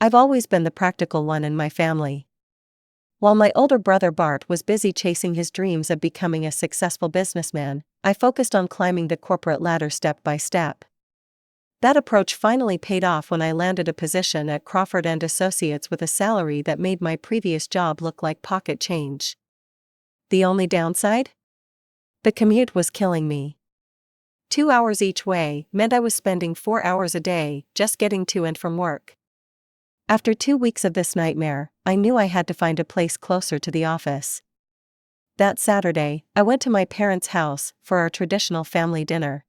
I've always been the practical one in my family. While my older brother Bart was busy chasing his dreams of becoming a successful businessman, I focused on climbing the corporate ladder step by step. That approach finally paid off when I landed a position at Crawford & Associates with a salary that made my previous job look like pocket change. The only downside? The commute was killing me. 2 hours each way meant I was spending 4 hours a day just getting to and from work. After 2 weeks of this nightmare, I knew I had to find a place closer to the office. That Saturday, I went to my parents' house for our traditional family dinner.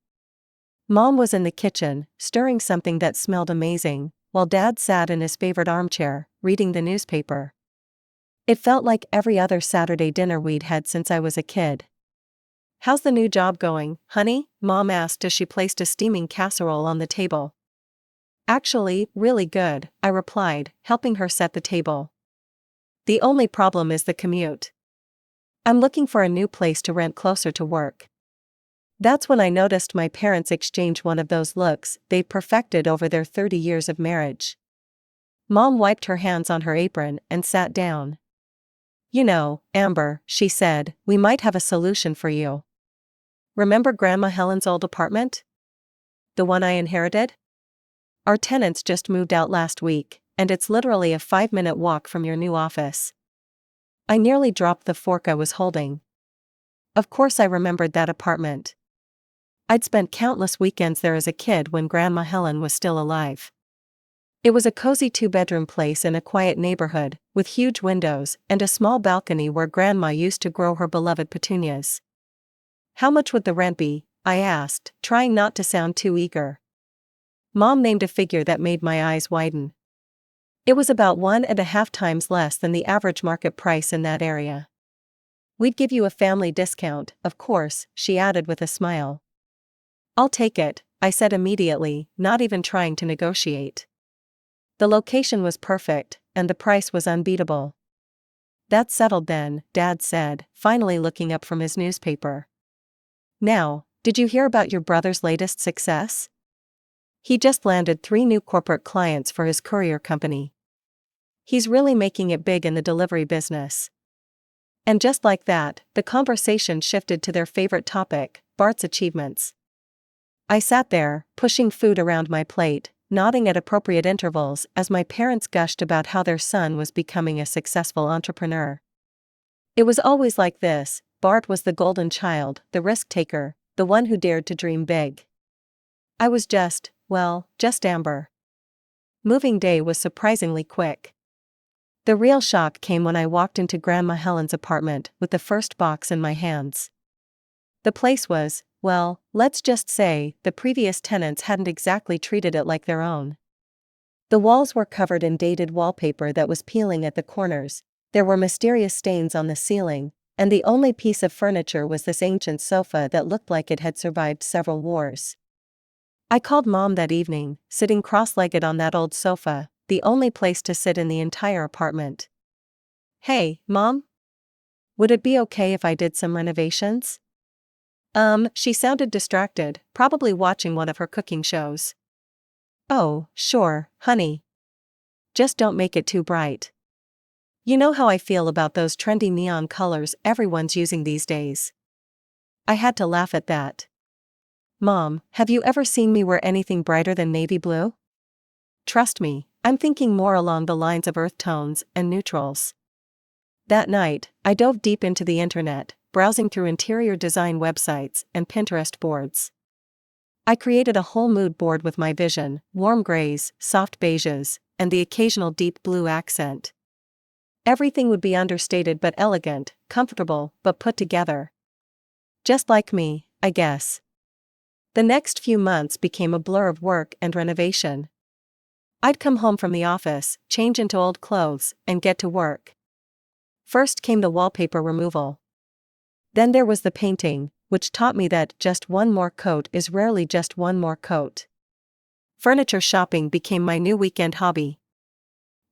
Mom was in the kitchen, stirring something that smelled amazing, while Dad sat in his favorite armchair, reading the newspaper. It felt like every other Saturday dinner we'd had since I was a kid. "How's the new job going, honey?" Mom asked as she placed a steaming casserole on the table. "Actually, really good," I replied, helping her set the table. "The only problem is the commute. I'm looking for a new place to rent closer to work." That's when I noticed my parents exchange one of those looks they'd perfected over their 30 years of marriage. Mom wiped her hands on her apron and sat down. "You know, Amber," she said, "we might have a solution for you. Remember Grandma Helen's old apartment? The one I inherited? Our tenants just moved out last week, and it's literally a 5-minute walk from your new office." I nearly dropped the fork I was holding. Of course I remembered that apartment. I'd spent countless weekends there as a kid when Grandma Helen was still alive. It was a cozy 2-bedroom place in a quiet neighborhood, with huge windows and a small balcony where Grandma used to grow her beloved petunias. "How much would the rent be?" I asked, trying not to sound too eager. Mom named a figure that made my eyes widen. It was about 1.5 times less than the average market price in that area. "We'd give you a family discount, of course," she added with a smile. "I'll take it," I said immediately, not even trying to negotiate. The location was perfect, and the price was unbeatable. "That's settled then," Dad said, finally looking up from his newspaper. "Now, did you hear about your brother's latest success? He just landed 3 new corporate clients for his courier company. He's really making it big in the delivery business." And just like that, the conversation shifted to their favorite topic, Bart's achievements. I sat there, pushing food around my plate, nodding at appropriate intervals as my parents gushed about how their son was becoming a successful entrepreneur. It was always like this: Bart was the golden child, the risk-taker, the one who dared to dream big. I was just Amber. Moving day was surprisingly quick. The real shock came when I walked into Grandma Helen's apartment with the first box in my hands. The place was, let's just say, the previous tenants hadn't exactly treated it like their own. The walls were covered in dated wallpaper that was peeling at the corners, there were mysterious stains on the ceiling, and the only piece of furniture was this ancient sofa that looked like it had survived several wars. I called Mom that evening, sitting cross-legged on that old sofa, the only place to sit in the entire apartment. "Hey, Mom? Would it be okay if I did some renovations?" She sounded distracted, probably watching one of her cooking shows. "Oh, sure, honey. Just don't make it too bright. You know how I feel about those trendy neon colors everyone's using these days." I had to laugh at that. "Mom, have you ever seen me wear anything brighter than navy blue? Trust me, I'm thinking more along the lines of earth tones and neutrals." That night, I dove deep into the internet, browsing through interior design websites and Pinterest boards. I created a whole mood board with my vision: warm grays, soft beiges, and the occasional deep blue accent. Everything would be understated but elegant, comfortable but put together. Just like me, I guess. The next few months became a blur of work and renovation. I'd come home from the office, change into old clothes, and get to work. First came the wallpaper removal. Then there was the painting, which taught me that just one more coat is rarely just one more coat. Furniture shopping became my new weekend hobby.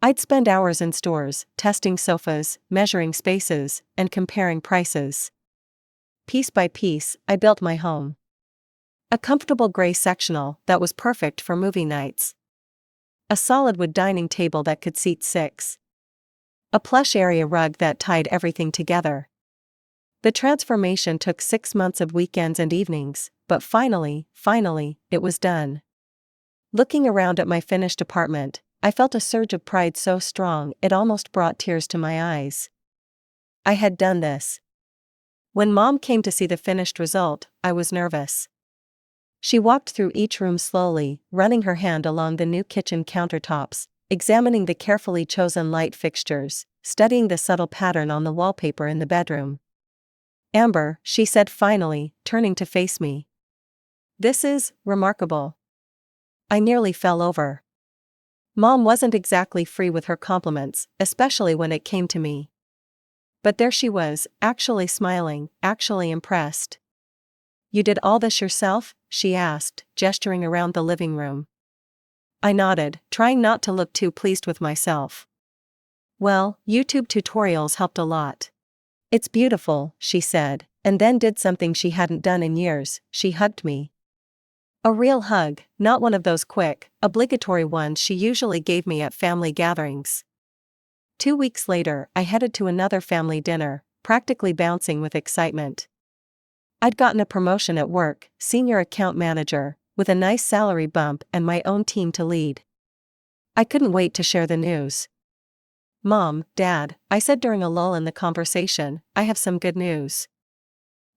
I'd spend hours in stores, testing sofas, measuring spaces, and comparing prices. Piece by piece, I built my home. A comfortable gray sectional that was perfect for movie nights. A solid wood dining table that could seat 6. A plush area rug that tied everything together. The transformation took 6 months of weekends and evenings, but finally, it was done. Looking around at my finished apartment, I felt a surge of pride so strong it almost brought tears to my eyes. I had done this. When Mom came to see the finished result, I was nervous. She walked through each room slowly, running her hand along the new kitchen countertops, examining the carefully chosen light fixtures, studying the subtle pattern on the wallpaper in the bedroom. "Amber," she said finally, turning to face me. "This is remarkable." I nearly fell over. Mom wasn't exactly free with her compliments, especially when it came to me. But there she was, actually smiling, actually impressed. "You did all this yourself?" she asked, gesturing around the living room. I nodded, trying not to look too pleased with myself. "Well, YouTube tutorials helped a lot." "It's beautiful," she said, and then did something she hadn't done in years. She hugged me. A real hug, not one of those quick, obligatory ones she usually gave me at family gatherings. 2 weeks later, I headed to another family dinner, practically bouncing with excitement. I'd gotten a promotion at work, senior account manager, with a nice salary bump and my own team to lead. I couldn't wait to share the news. "Mom, Dad," I said during a lull in the conversation, "I have some good news.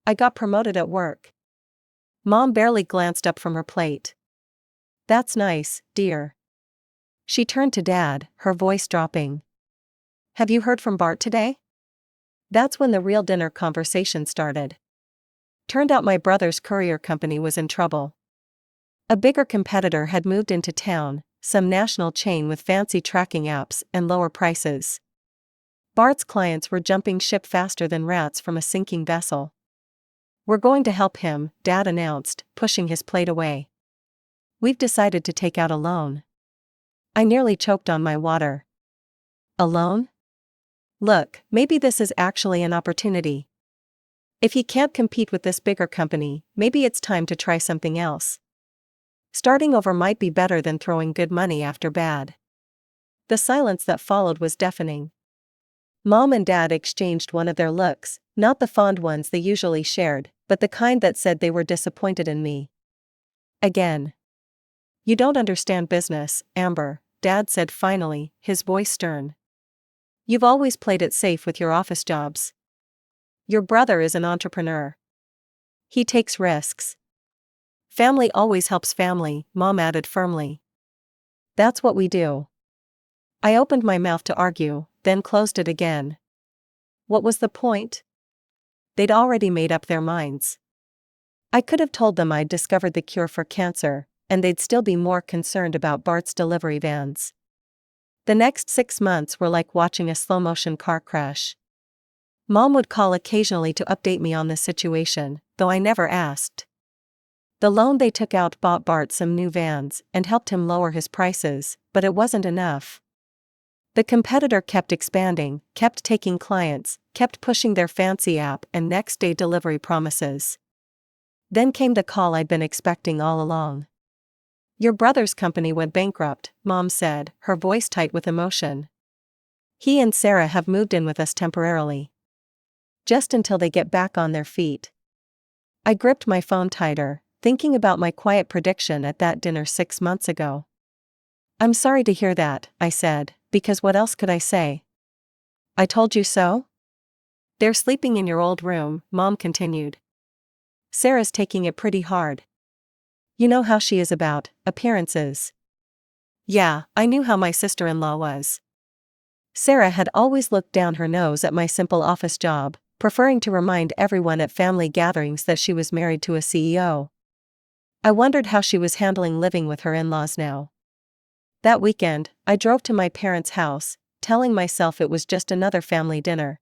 I got promoted at work." Mom barely glanced up from her plate. "That's nice, dear." She turned to Dad, her voice dropping. "Have you heard from Bart today?" That's when the real dinner conversation started. Turned out my brother's courier company was in trouble. A bigger competitor had moved into town, some national chain with fancy tracking apps and lower prices. Bart's clients were jumping ship faster than rats from a sinking vessel. "We're going to help him," Dad announced, pushing his plate away. "We've decided to take out a loan." I nearly choked on my water. "A loan? Look, maybe this is actually an opportunity. If he can't compete with this bigger company, maybe it's time to try something else. Starting over might be better than throwing good money after bad." The silence that followed was deafening. Mom and Dad exchanged one of their looks, not the fond ones they usually shared, but the kind that said they were disappointed in me. Again. "You don't understand business, Amber," Dad said finally, his voice stern. "You've always played it safe with your office jobs. Your brother is an entrepreneur. He takes risks. Family always helps family," Mom added firmly. "That's what we do." I opened my mouth to argue, then closed it again. What was the point? They'd already made up their minds. I could have told them I'd discovered the cure for cancer, and they'd still be more concerned about Bart's delivery vans. The next 6 months were like watching a slow-motion car crash. Mom would call occasionally to update me on the situation, though I never asked. The loan they took out bought Bart some new vans and helped him lower his prices, but it wasn't enough. The competitor kept expanding, kept taking clients, kept pushing their fancy app and next-day delivery promises. Then came the call I'd been expecting all along. "Your brother's company went bankrupt," Mom said, her voice tight with emotion. "He and Sarah have moved in with us temporarily. Just until they get back on their feet." I gripped my phone tighter, thinking about my quiet prediction at that dinner 6 months ago. "I'm sorry to hear that," I said, because what else could I say? "I told you so?" "They're sleeping in your old room," Mom continued. "Sarah's taking it pretty hard. You know how she is about appearances." Yeah, I knew how my sister-in-law was. Sarah had always looked down her nose at my simple office job, preferring to remind everyone at family gatherings that she was married to a CEO. I wondered how she was handling living with her in-laws now. That weekend, I drove to my parents' house, telling myself it was just another family dinner.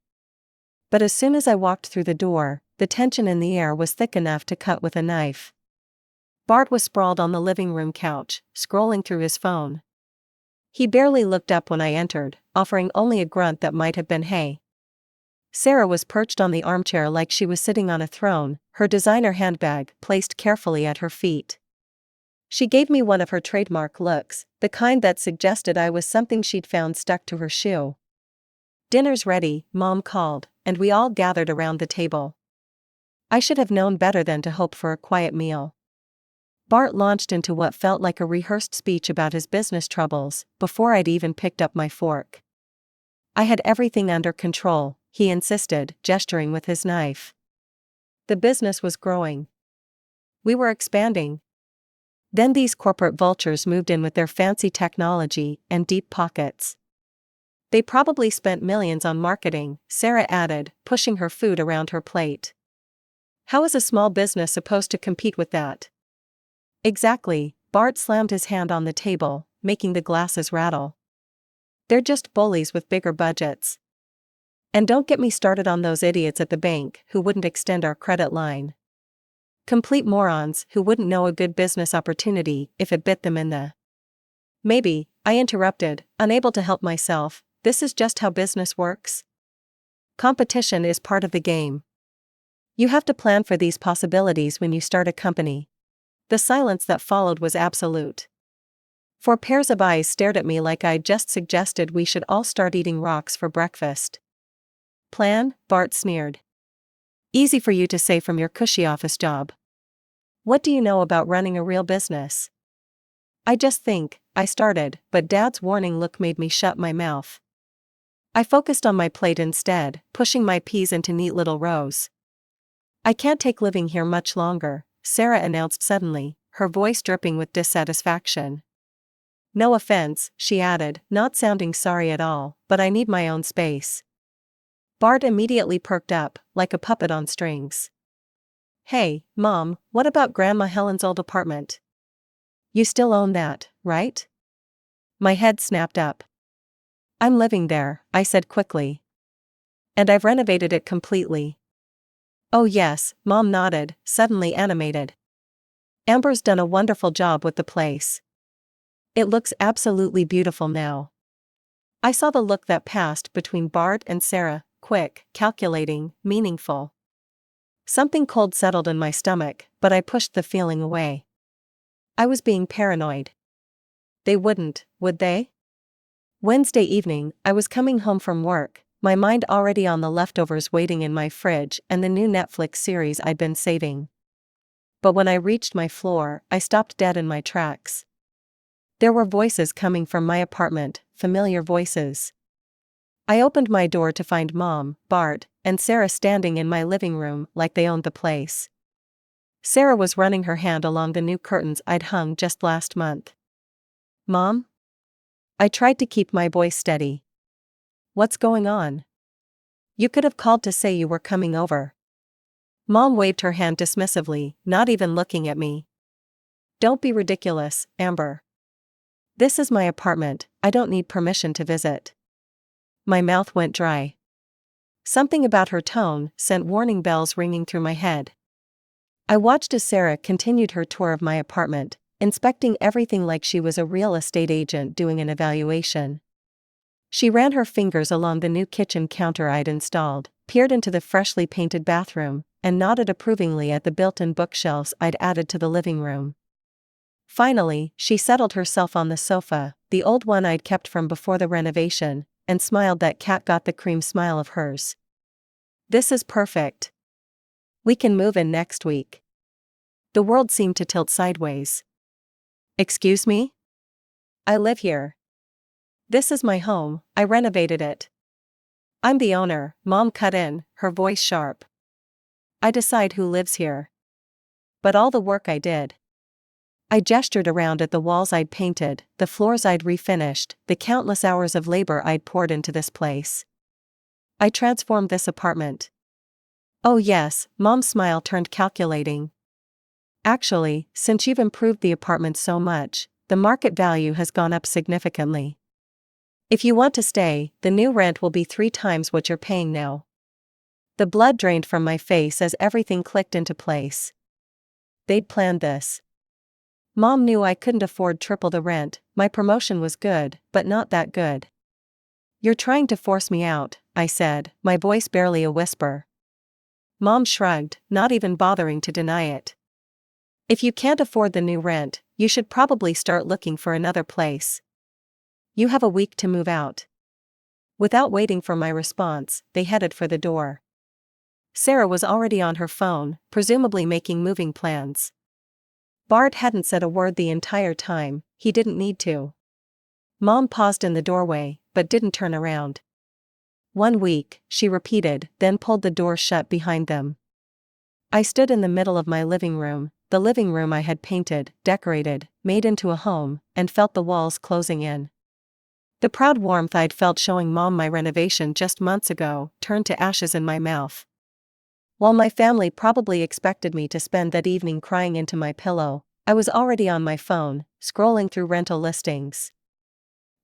But as soon as I walked through the door, the tension in the air was thick enough to cut with a knife. Bart was sprawled on the living room couch, scrolling through his phone. He barely looked up when I entered, offering only a grunt that might have been hey. Sarah was perched on the armchair like she was sitting on a throne, her designer handbag placed carefully at her feet. She gave me one of her trademark looks, the kind that suggested I was something she'd found stuck to her shoe. "Dinner's ready," Mom called, and we all gathered around the table. I should have known better than to hope for a quiet meal. Bart launched into what felt like a rehearsed speech about his business troubles, before I'd even picked up my fork. "I had everything under control," he insisted, gesturing with his knife. The business was growing. We were expanding. Then these corporate vultures moved in with their fancy technology and deep pockets. "They probably spent millions on marketing," Sarah added, pushing her food around her plate. "How is a small business supposed to compete with that?" "Exactly," Bart slammed his hand on the table, making the glasses rattle. "They're just bullies with bigger budgets. And don't get me started on those idiots at the bank who wouldn't extend our credit line. Complete morons who wouldn't know a good business opportunity if it bit them in the..." "Maybe," I interrupted, unable to help myself, "this is just how business works. Competition is part of the game. You have to plan for these possibilities when you start a company." The silence that followed was absolute. 4 pairs of eyes stared at me like I'd just suggested we should all start eating rocks for breakfast. "Plan?" Bart sneered. "Easy for you to say from your cushy office job. What do you know about running a real business?" "I just think," I started, but Dad's warning look made me shut my mouth. I focused on my plate instead, pushing my peas into neat little rows. "I can't take living here much longer," Sarah announced suddenly, her voice dripping with dissatisfaction. "No offense," she added, not sounding sorry at all, "but I need my own space." Bart immediately perked up, like a puppet on strings. "Hey, Mom, what about Grandma Helen's old apartment? You still own that, right?" My head snapped up. "I'm living there," I said quickly. "And I've renovated it completely." "Oh yes," Mom nodded, suddenly animated. "Amber's done a wonderful job with the place. It looks absolutely beautiful now." I saw the look that passed between Bart and Sarah, quick, calculating, meaningful. Something cold settled in my stomach, but I pushed the feeling away. I was being paranoid. They wouldn't, would they? Wednesday evening, I was coming home from work, my mind already on the leftovers waiting in my fridge and the new Netflix series I'd been saving. But when I reached my floor, I stopped dead in my tracks. There were voices coming from my apartment, familiar voices. I opened my door to find Mom, Bart, and Sarah standing in my living room like they owned the place. Sarah was running her hand along the new curtains I'd hung just last month. "Mom?" I tried to keep my voice steady. "What's going on? You could have called to say you were coming over." Mom waved her hand dismissively, not even looking at me. "Don't be ridiculous, Amber. This is my apartment, I don't need permission to visit." My mouth went dry. Something about her tone sent warning bells ringing through my head. I watched as Sarah continued her tour of my apartment, inspecting everything like she was a real estate agent doing an evaluation. She ran her fingers along the new kitchen counter I'd installed, peered into the freshly painted bathroom, and nodded approvingly at the built-in bookshelves I'd added to the living room. Finally, she settled herself on the sofa, the old one I'd kept from before the renovation, and smiled that cat got the cream smile of hers. "This is perfect. We can move in next week." The world seemed to tilt sideways. "Excuse me? I live here. This is my home, I renovated it." "I'm the owner," Mom cut in, her voice sharp. "I decide who lives here. But all the work I did." I gestured around at the walls I'd painted, the floors I'd refinished, the countless hours of labor I'd poured into this place. "I transformed this apartment." "Oh yes," Mom's smile turned calculating. "Actually, since you've improved the apartment so much, the market value has gone up significantly. If you want to stay, the new rent will be 3 times what you're paying now." The blood drained from my face as everything clicked into place. They'd planned this. Mom knew I couldn't afford triple the rent, my promotion was good, but not that good. "You're trying to force me out," I said, my voice barely a whisper. Mom shrugged, not even bothering to deny it. If you can't afford the new rent, you should probably start looking for another place. You have a week to move out. Without waiting for my response, they headed for the door. Sarah was already on her phone, presumably making moving plans. Bart hadn't said a word the entire time, he didn't need to. Mom paused in the doorway, but didn't turn around. 1 week, she repeated, then pulled the door shut behind them. I stood in the middle of my living room, the living room I had painted, decorated, made into a home, and felt the walls closing in. The proud warmth I'd felt showing Mom my renovation just months ago turned to ashes in my mouth. While my family probably expected me to spend that evening crying into my pillow, I was already on my phone, scrolling through rental listings.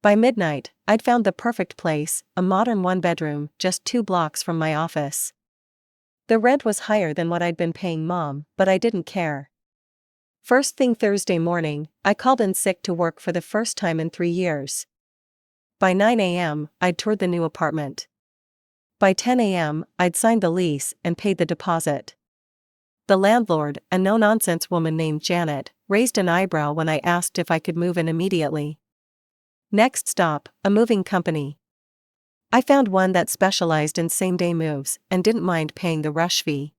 By midnight, I'd found the perfect place, a modern 1-bedroom, just 2 blocks from my office. The rent was higher than what I'd been paying Mom, but I didn't care. First thing Thursday morning, I called in sick to work for the first time in 3 years. By 9 a.m., I'd toured the new apartment. By 10 a.m., I'd signed the lease and paid the deposit. The landlord, a no-nonsense woman named Janet, raised an eyebrow when I asked if I could move in immediately. Next stop, a moving company. I found one that specialized in same-day moves and didn't mind paying the rush fee.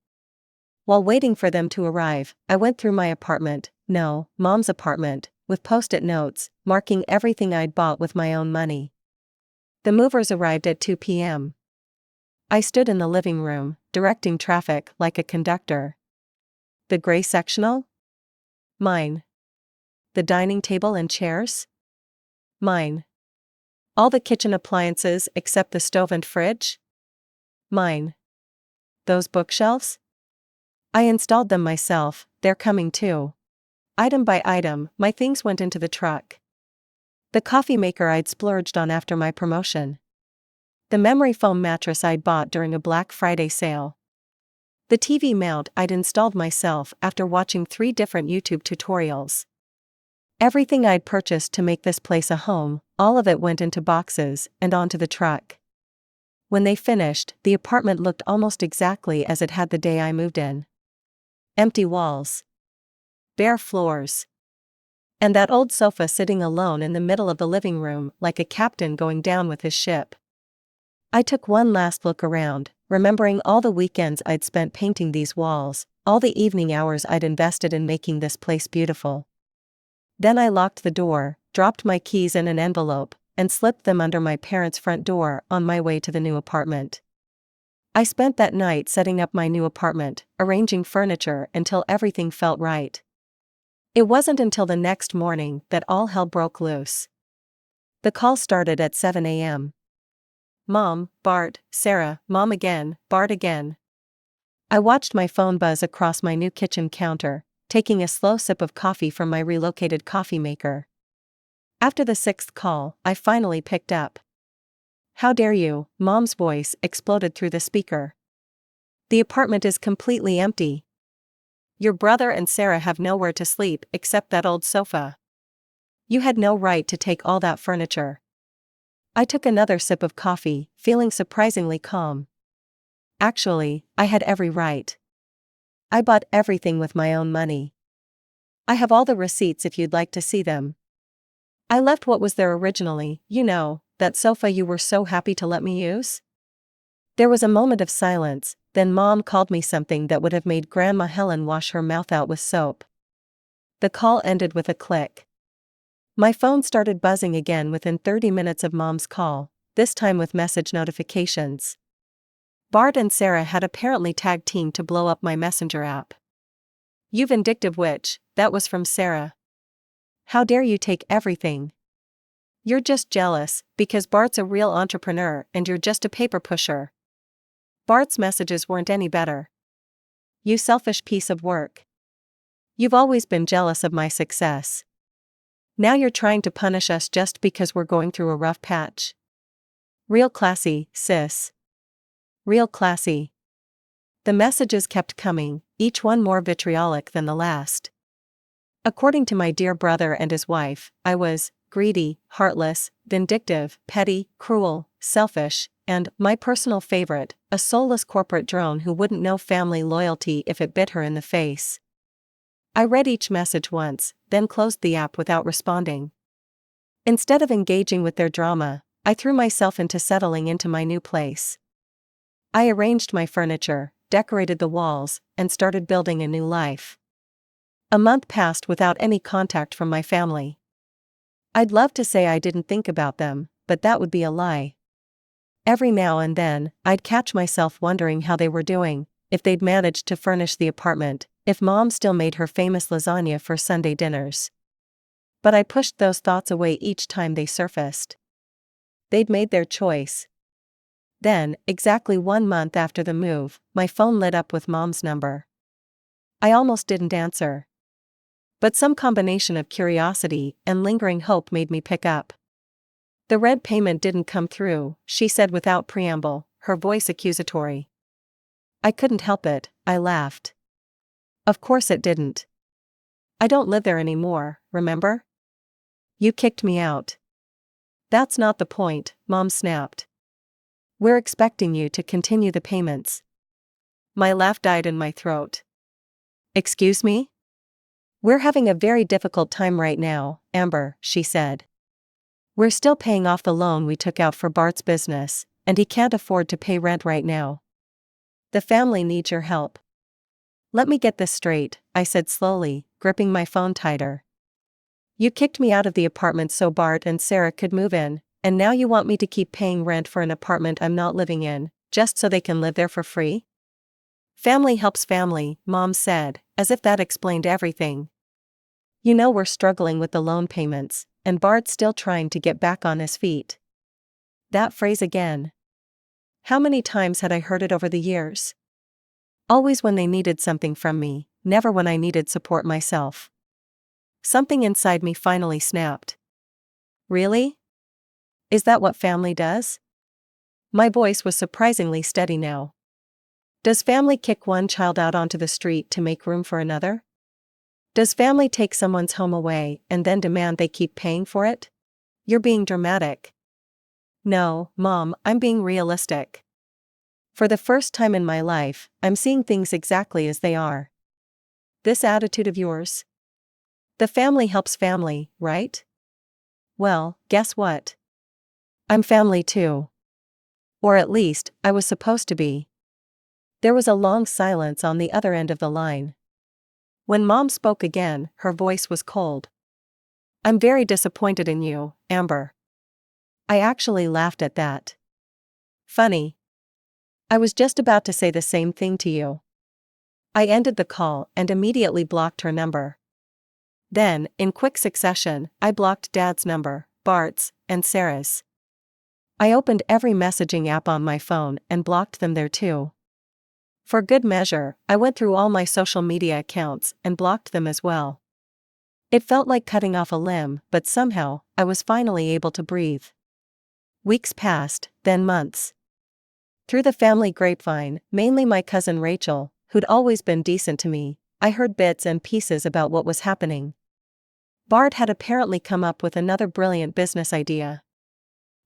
While waiting for them to arrive, I went through my apartment, no, Mom's apartment, with post-it notes, marking everything I'd bought with my own money. The movers arrived at 2 p.m. I stood in the living room, directing traffic like a conductor. The gray sectional? Mine. The dining table and chairs? Mine. All the kitchen appliances except the stove and fridge? Mine. Those bookshelves? I installed them myself, they're coming too. Item by item, my things went into the truck. The coffee maker I'd splurged on after my promotion. The memory foam mattress I'd bought during a Black Friday sale. The TV mount I'd installed myself after watching 3 different YouTube tutorials. Everything I'd purchased to make this place a home, all of it went into boxes and onto the truck. When they finished, the apartment looked almost exactly as it had the day I moved in. Empty walls. Bare floors. And that old sofa sitting alone in the middle of the living room like a captain going down with his ship. I took one last look around, remembering all the weekends I'd spent painting these walls, all the evening hours I'd invested in making this place beautiful. Then I locked the door, dropped my keys in an envelope, and slipped them under my parents' front door on my way to the new apartment. I spent that night setting up my new apartment, arranging furniture until everything felt right. It wasn't until the next morning that all hell broke loose. The call started at 7 a.m. Mom, Bart, Sarah, Mom again, Bart again. I watched my phone buzz across my new kitchen counter, taking a slow sip of coffee from my relocated coffee maker. After the 6th call, I finally picked up. "How dare you?" Mom's voice exploded through the speaker. "The apartment is completely empty. Your brother and Sarah have nowhere to sleep except that old sofa. You had no right to take all that furniture." I took another sip of coffee, feeling surprisingly calm. Actually, I had every right. I bought everything with my own money. I have all the receipts if you'd like to see them. I left what was there originally, you know, that sofa you were so happy to let me use. There was a moment of silence, then Mom called me something that would have made Grandma Helen wash her mouth out with soap. The call ended with a click. My phone started buzzing again within 30 minutes of Mom's call, this time with message notifications. Bart and Sarah had apparently tag-teamed to blow up my Messenger app. "You vindictive witch," that was from Sarah. "How dare you take everything? You're just jealous, because Bart's a real entrepreneur and you're just a paper pusher." Bart's messages weren't any better. "You selfish piece of work. You've always been jealous of my success. Now you're trying to punish us just because we're going through a rough patch. Real classy, sis. Real classy." The messages kept coming, each one more vitriolic than the last. According to my dear brother and his wife, I was greedy, heartless, vindictive, petty, cruel, selfish, and, my personal favorite, a soulless corporate drone who wouldn't know family loyalty if it bit her in the face. I read each message once, then closed the app without responding. Instead of engaging with their drama, I threw myself into settling into my new place. I arranged my furniture, decorated the walls, and started building a new life. A month passed without any contact from my family. I'd love to say I didn't think about them, but that would be a lie. Every now and then, I'd catch myself wondering how they were doing, if they'd managed to furnish the apartment, if Mom still made her famous lasagna for Sunday dinners. But I pushed those thoughts away each time they surfaced. They'd made their choice. Then, exactly 1 month after the move, my phone lit up with Mom's number. I almost didn't answer. But some combination of curiosity and lingering hope made me pick up. "The red payment didn't come through," she said without preamble, her voice accusatory. I couldn't help it, I laughed. Of course it didn't. I don't live there anymore, remember? You kicked me out. That's not the point, Mom snapped. We're expecting you to continue the payments. My laugh died in my throat. Excuse me? We're having a very difficult time right now, Amber, she said. We're still paying off the loan we took out for Bart's business, and he can't afford to pay rent right now. The family needs your help. Let me get this straight, I said slowly, gripping my phone tighter. You kicked me out of the apartment so Bart and Sarah could move in, and now you want me to keep paying rent for an apartment I'm not living in, just so they can live there for free? Family helps family, Mom said, as if that explained everything. You know we're struggling with the loan payments, and Bart's still trying to get back on his feet. That phrase again. How many times had I heard it over the years? Always when they needed something from me, never when I needed support myself. Something inside me finally snapped. Really? Is that what family does? My voice was surprisingly steady now. Does family kick one child out onto the street to make room for another? Does family take someone's home away and then demand they keep paying for it? You're being dramatic. No, Mom, I'm being realistic. For the first time in my life, I'm seeing things exactly as they are. This attitude of yours? The family helps family, right? Well, guess what? I'm family too. Or at least, I was supposed to be. There was a long silence on the other end of the line. When Mom spoke again, her voice was cold. I'm very disappointed in you, Amber. I actually laughed at that. Funny. I was just about to say the same thing to you. I ended the call and immediately blocked her number. Then, in quick succession, I blocked Dad's number, Bart's, and Sarah's. I opened every messaging app on my phone and blocked them there too. For good measure, I went through all my social media accounts and blocked them as well. It felt like cutting off a limb, but somehow, I was finally able to breathe. Weeks passed, then months. Through the family grapevine, mainly my cousin Rachel, who'd always been decent to me, I heard bits and pieces about what was happening. Bart had apparently come up with another brilliant business idea.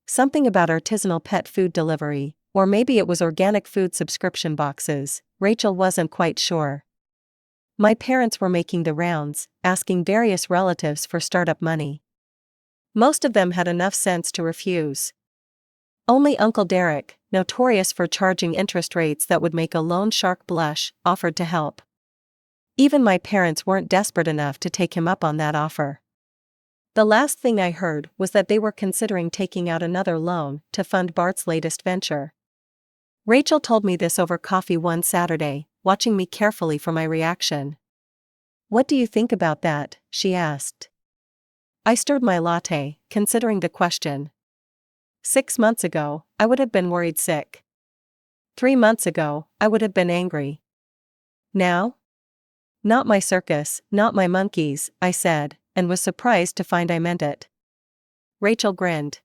Something about artisanal pet food delivery, or maybe it was organic food subscription boxes, Rachel wasn't quite sure. My parents were making the rounds, asking various relatives for startup money. Most of them had enough sense to refuse. Only Uncle Derek, notorious for charging interest rates that would make a loan shark blush, offered to help. Even my parents weren't desperate enough to take him up on that offer. The last thing I heard was that they were considering taking out another loan to fund Bart's latest venture. Rachel told me this over coffee one Saturday, watching me carefully for my reaction. What do you think about that? She asked. I stirred my latte, considering the question. 6 months ago, I would have been worried sick. 3 months ago, I would have been angry. Now? Not my circus, not my monkeys, I said, and was surprised to find I meant it. Rachel grinned.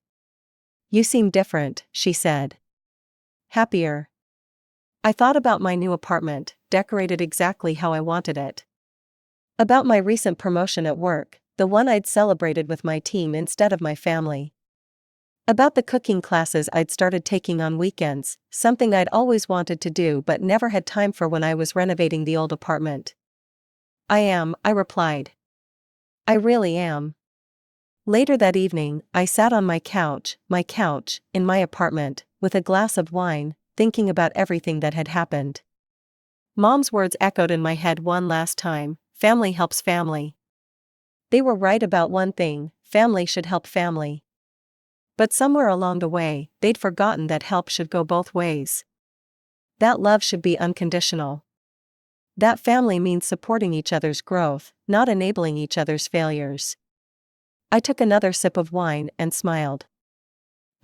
You seem different, she said. Happier. I thought about my new apartment, decorated exactly how I wanted it. About my recent promotion at work, the one I'd celebrated with my team instead of my family. About the cooking classes I'd started taking on weekends, something I'd always wanted to do but never had time for when I was renovating the old apartment. I replied. I really am. Later that evening, I sat on my couch, in my apartment, with a glass of wine, thinking about everything that had happened. Mom's words echoed in my head one last time: family helps family. They were right about one thing: family should help family. But somewhere along the way, they'd forgotten that help should go both ways. That love should be unconditional. That family means supporting each other's growth, not enabling each other's failures. I took another sip of wine and smiled.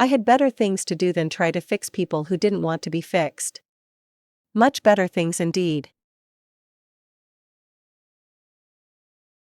I had better things to do than try to fix people who didn't want to be fixed. Much better things indeed.